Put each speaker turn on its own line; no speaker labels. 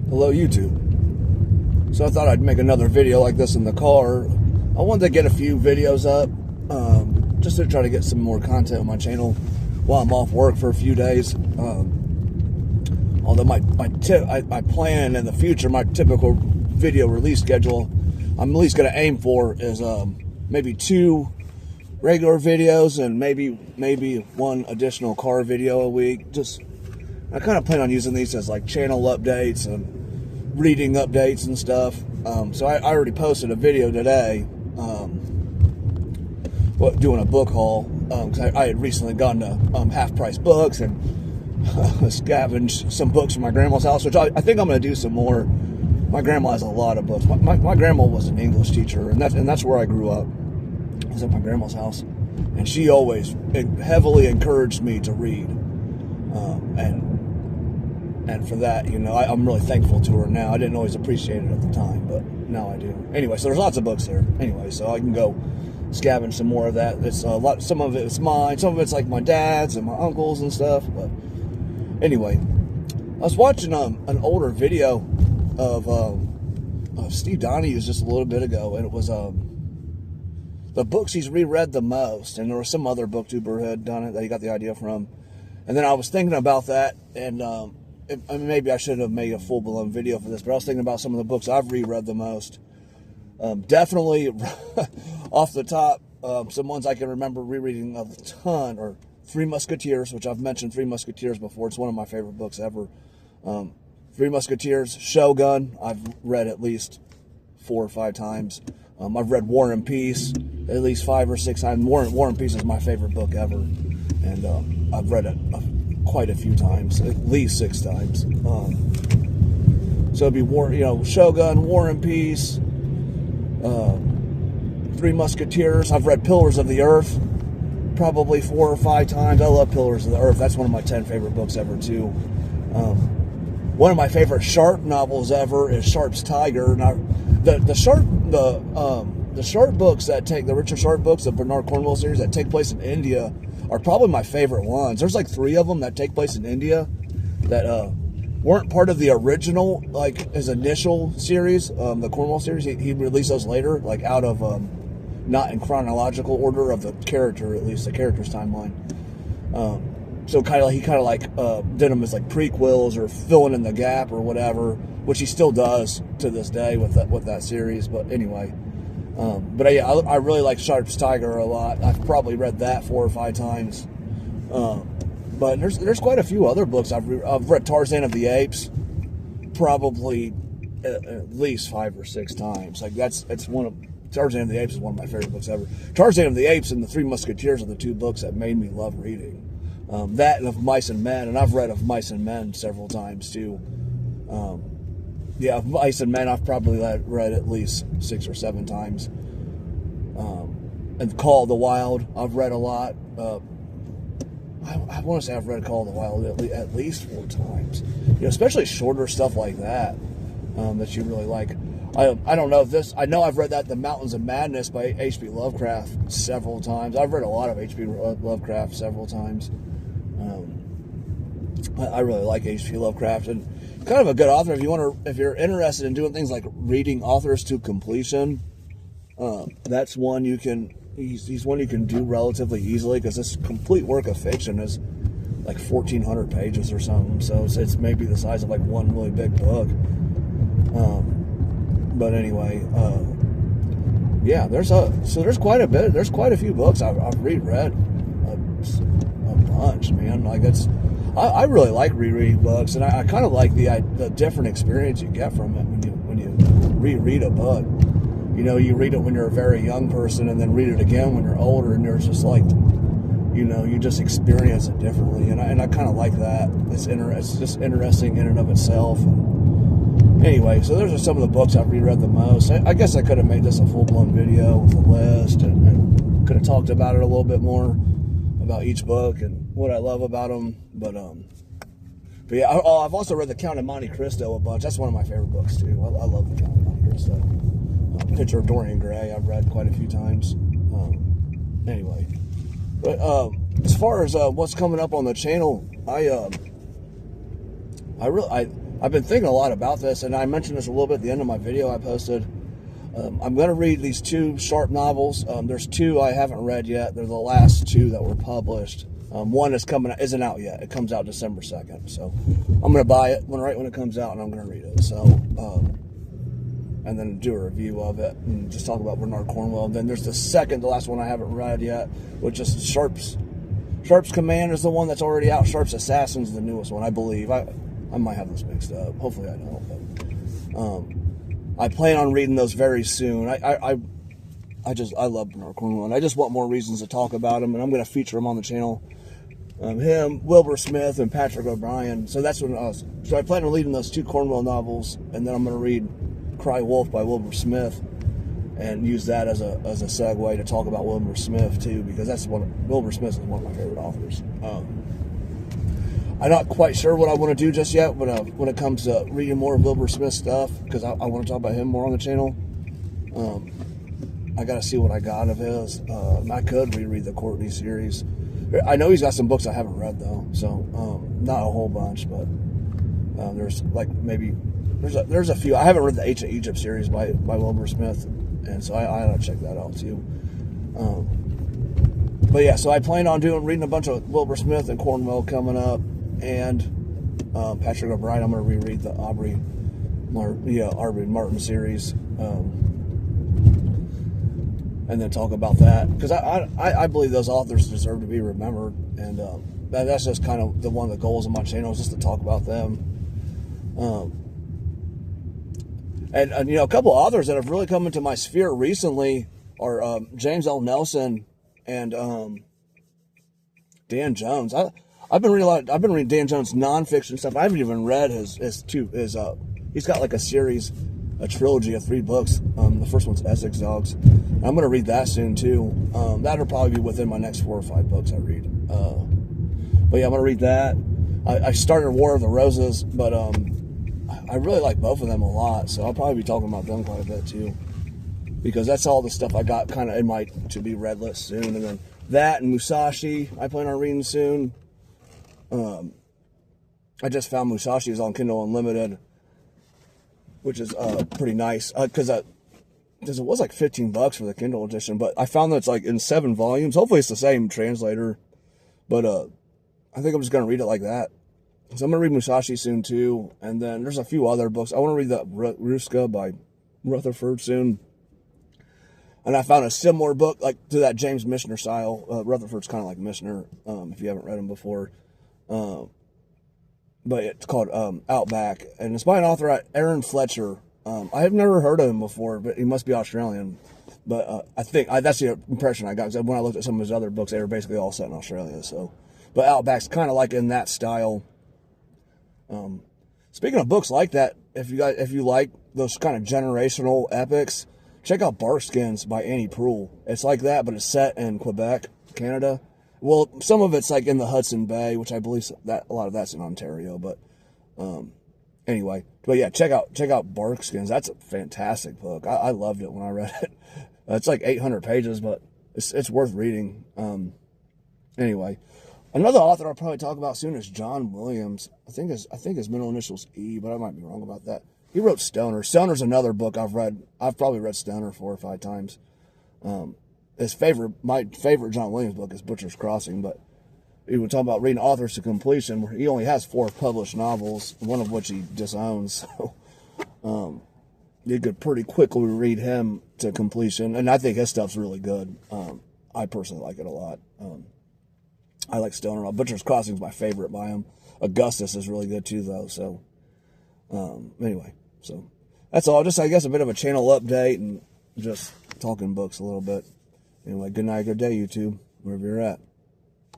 Hello YouTube. So I thought I'd make another video like this in the car. I wanted to get a few videos up, just to try to get some more content on my channel while I'm off work for a few days. Although my plan in the future, my typical video release schedule, I'm at least going to aim for is maybe 2 regular videos and maybe 1 additional car video a week. I kind of plan on using these as like channel updates and reading updates and stuff. So I already posted a video today, doing a book haul, because I had recently gone to Half Price Books and scavenged some books from my grandma's house, which I think I'm going to do some more. My grandma has a lot of books. My grandma was an English teacher, and that's where I grew up. I was at my grandma's house, and she always heavily encouraged me to read, and for that, I'm really thankful to her now. I didn't always appreciate it at the time, but now I do. Anyway, so there's lots of books there. Anyway, so I can go scavenge some more of that. It's a lot. Some of it's mine. Some of it's like my dad's and my uncle's and stuff. But anyway, I was watching an older video of Steve Donahue's just a little bit ago, and it was the books he's reread the most, and there was some other booktuber who had done it that he got the idea from. And then I was thinking about that, and maybe I should have made a full-blown video for this, but I was thinking about some of the books I've reread the most. Definitely, off the top, some ones I can remember rereading a ton are Three Musketeers, which I've mentioned Three Musketeers before. It's one of my favorite books ever. Three Musketeers, Shogun, I've read at least 4 or 5 times. I've read War and Peace at least 5 or 6 times. War and Peace is my favorite book ever, and I've read it quite a few times, at least 6 times. So it'd be Shogun, War and Peace, Three Musketeers. I've read Pillars of the Earth probably 4 or 5 times. I love Pillars of the Earth. That's one of my 10 favorite books ever too. One of my favorite Sharpe novels ever is Sharpe's Tiger. Now, the Sharpe books that take the Richard Sharpe books, the Bernard Cornwell series that take place in India, are probably my favorite ones. There's like 3 of them that take place in India that weren't part of the original, like his initial series, the Cornwell series. He released those later, like out of not in chronological order of the character, at least the character's timeline. So he kind of did them as like prequels or filling in the gap or whatever, which he still does to this day with that series. But anyway. But yeah, I really like Sharpe's Tiger a lot. I've probably read that 4 or 5 times. But there's quite a few other books. I've read Tarzan of the Apes probably at least 5 or 6 times. Like Tarzan of the Apes is one of my favorite books ever. Tarzan of the Apes and the Three Musketeers are the 2 books that made me love reading. That and Of Mice and Men, and I've read Of Mice and Men several times too. Yeah, Of Mice and Men I've probably read at least 6 or 7 times. And Call of the Wild I've read a lot. I want to say I've read Call of the Wild at least 4 times. Especially shorter stuff like that that you really like. I don't know if this. I know I've read that The Mountains of Madness by H.P. Lovecraft several times. I've read a lot of H.P. Lovecraft several times. I really like H.P. Lovecraft, and kind of a good author if you're interested in doing things like reading authors to completion. That's one you can. He's one you can do relatively easily because this complete work of fiction is like 1,400 pages or something. So it's maybe the size of like one really big book. But anyway, yeah, there's quite a bit. There's quite a few books I've reread a bunch, man. Like I really like rereading books, and I kind of like the different experience you get from it when you reread a book. You read it when you're a very young person, and then read it again when you're older, and you're just like, you just experience it differently, and I kind of like that. It's just interesting in and of itself. Anyway, so those are some of the books I've reread the most. I guess I could have made this a full-blown video with a list and could have talked about it a little bit more, about each book and what I love about them. But yeah, I've also read The Count of Monte Cristo a bunch. That's one of my favorite books too. I love The Count of Monte Cristo. Picture of Dorian Gray I've read quite a few times. Anyway, but as far as what's coming up on the channel, I've been thinking a lot about this, and I mentioned this a little bit at the end of my video I posted. I'm going to read these 2 Sharpe novels. There's 2 I haven't read yet. They're the last 2 that were published. One isn't out yet. It comes out December 2nd. So I'm going to buy it right when it comes out, and I'm going to read it. So, and then do a review of it and just talk about Bernard Cornwell. And then there's the last one I haven't read yet, which is Sharpe's Command is the one that's already out. Sharpe's Assassin's the newest one, I believe. I might have this mixed up. Hopefully I don't. But I plan on reading those very soon. I love Bernard Cornwell, and I just want more reasons to talk about him, and I'm going to feature him on the channel. Him, Wilbur Smith, and Patrick O'Brien. So that's what so I plan on reading those 2 Cornwell novels, and then I'm going to read Cry Wolf by Wilbur Smith, and use that as a segue to talk about Wilbur Smith too, because Wilbur Smith is one of my favorite authors. I'm not quite sure what I want to do just yet when it comes to reading more of Wilbur Smith stuff, because I want to talk about him more on the channel. I got to see what I got of his. I could reread the Courtney series. I know he's got some books I haven't read though, so not a whole bunch, but there's like maybe there's a few. I haven't read the Ancient Egypt series by Wilbur Smith, and so I ought to check that out too. But yeah, so I plan on reading a bunch of Wilbur Smith and Cornwell coming up, and Patrick O'Brien. I'm going to reread the Aubrey Martin series, and then talk about that, because I believe those authors deserve to be remembered, and that's just kind of one of the goals of my channel, is just to talk about them. And a couple authors that have really come into my sphere recently are James L. Nelson and Dan Jones. I've been reading Dan Jones nonfiction stuff. I haven't even read his he's got like a trilogy of 3 books. The first one's Essex Dogs. I'm going to read that soon too. That'll probably be within my next 4 or 5 books I read. But yeah, I'm going to read that. I started War of the Roses, but I really like both of them a lot, so I'll probably be talking about them quite a bit too, because that's all the stuff I got kind of in my to-be-read list soon. And then that and Musashi I plan on reading soon. I just found Musashi is on Kindle Unlimited, which is pretty nice, because it was like $15 for the Kindle edition, but I found that it's like in 7 volumes. Hopefully it's the same translator, but I think I'm just going to read it like that. So I'm going to read Musashi soon too, and then there's a few other books. I want to read that Ruska by Rutherford soon. And I found a similar book like to that James Michener style. Rutherford's kind of like Michener, if you haven't read him before. But it's called Outback, and it's by an author, Aaron Fletcher. I have never heard of him before, but he must be Australian. But I think that's the impression I got, because when I looked at some of his other books, they were basically all set in Australia. So, but Outback's kind of like in that style. Speaking of books like that, if you like those kind of generational epics, check out Barkskins by Annie Proulx. It's like that, but it's set in Quebec, Canada. Well, some of it's like in the Hudson Bay, which I believe that a lot of that's in Ontario. But anyway, but yeah, check out Barkskins. That's a fantastic book. I loved it when I read it. It's like 800 pages, but it's worth reading. Anyway. Another author I'll probably talk about soon is John Williams. I think his middle initial's E, but I might be wrong about that. He wrote Stoner. Stoner's another book I've read. I've probably read Stoner 4 or 5 times. My favorite John Williams book is Butcher's Crossing, but he would talk about reading authors to completion, where he only has 4 published novels, one of which he disowns. So you could pretty quickly read him to completion, and I think his stuff's really good. I personally like it a lot. I like Stoner. Butcher's Crossing is my favorite by him. Augustus is really good too, though. So, anyway, so that's all. Just, I guess, a bit of a channel update and just talking books a little bit. Anyway, good night, good day, YouTube, wherever you're at.